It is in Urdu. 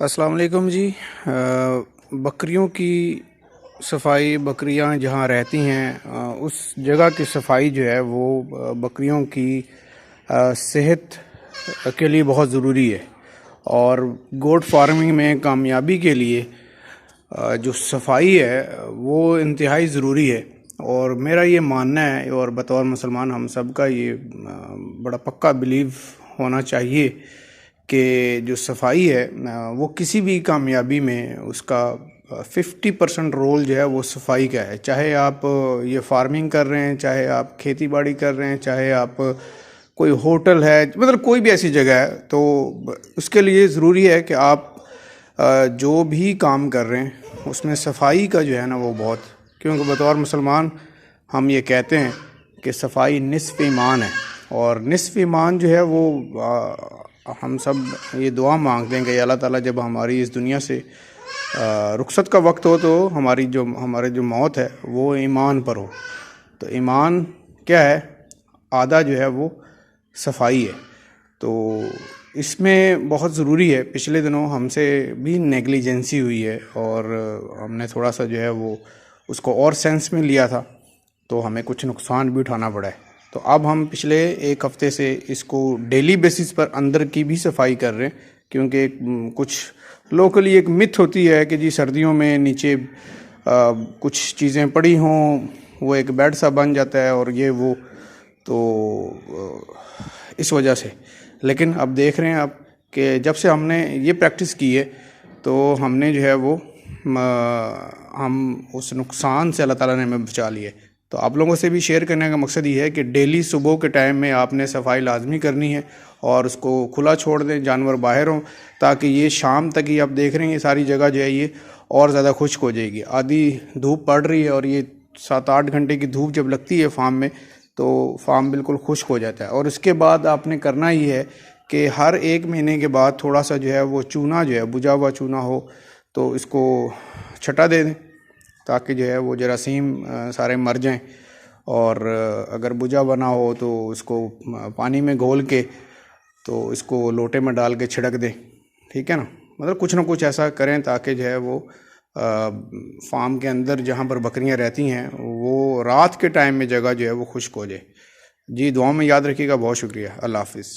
السلام علیکم جی۔ بکریوں کی صفائی، بکریاں جہاں رہتی ہیں اس جگہ کی صفائی جو ہے وہ بکریوں کی صحت کے لیے بہت ضروری ہے، اور گوٹ فارمنگ میں کامیابی کے لیے جو صفائی ہے وہ انتہائی ضروری ہے۔ اور میرا یہ ماننا ہے، اور بطور مسلمان ہم سب کا یہ بڑا پکا بلیو ہونا چاہیے کہ جو صفائی ہے وہ کسی بھی کامیابی میں اس کا 50% رول جو ہے وہ صفائی کا ہے۔ چاہے آپ یہ فارمنگ کر رہے ہیں، چاہے آپ کھیتی باڑی کر رہے ہیں، چاہے آپ کوئی ہوٹل ہے، مطلب کوئی بھی ایسی جگہ ہے، تو اس کے لیے ضروری ہے کہ آپ جو بھی کام کر رہے ہیں اس میں صفائی کا جو ہے نا وہ بہت، کیونکہ بطور مسلمان ہم یہ کہتے ہیں کہ صفائی نصف ایمان ہے، اور نصف ایمان جو ہے وہ ہم سب یہ دعا مانگتے ہیں کہ اللہ تعالیٰ جب ہماری اس دنیا سے رخصت کا وقت ہو تو ہمارے جو موت ہے وہ ایمان پر ہو۔ تو ایمان کیا ہے؟ آدھا جو ہے وہ صفائی ہے۔ تو اس میں بہت ضروری ہے۔ پچھلے دنوں ہم سے بھی نیگلیجنسی ہوئی ہے، اور ہم نے تھوڑا سا جو ہے وہ اس کو اور سینس میں لیا تھا، تو ہمیں کچھ نقصان بھی اٹھانا پڑا ہے۔ تو اب ہم پچھلے ایک ہفتے سے اس کو ڈیلی بیسس پر اندر کی بھی صفائی کر رہے ہیں، کیونکہ کچھ لوکلی ایک متھ ہوتی ہے کہ جی سردیوں میں نیچے کچھ چیزیں پڑی ہوں، وہ ایک بیڈ سا بن جاتا ہے اور یہ وہ، تو اس وجہ سے۔ لیکن اب دیکھ رہے ہیں آپ کہ جب سے ہم نے یہ پریکٹس کی ہے تو ہم نے جو ہے وہ ہم اس نقصان سے اللہ تعالیٰ نے ہمیں بچا لیے۔ تو آپ لوگوں سے بھی شیئر کرنے کا مقصد یہ ہے کہ ڈیلی صبح کے ٹائم میں آپ نے صفائی لازمی کرنی ہے، اور اس کو کھلا چھوڑ دیں، جانور باہر ہوں، تاکہ یہ شام تک ہی آپ دیکھ رہے ہیں یہ ساری جگہ جو ہے یہ اور زیادہ خشک ہو جائے گی۔ آدھی دھوپ پڑ رہی ہے، اور یہ 7-8 گھنٹے کی دھوپ جب لگتی ہے فارم میں تو فارم بالکل خشک ہو جاتا ہے۔ اور اس کے بعد آپ نے کرنا یہ ہے کہ ہر 1 مہینے کے بعد تھوڑا سا جو ہے وہ چونا جو ہے بجھا ہوا چونا ہو تو اس کو چھٹا دے دیں، تاکہ جو ہے وہ جراثیم سارے مر جائیں۔ اور اگر بجھا بنا ہو تو اس کو پانی میں گھول کے تو اس کو لوٹے میں ڈال کے چھڑک دیں، ٹھیک ہے نا؟ مطلب کچھ نہ کچھ ایسا کریں تاکہ جو ہے وہ فارم کے اندر جہاں پر بکریاں رہتی ہیں وہ رات کے ٹائم میں جگہ جو ہے وہ خشک ہو جائے۔ جی دعاؤں میں یاد رکھیے گا۔ بہت شکریہ۔ اللہ حافظ۔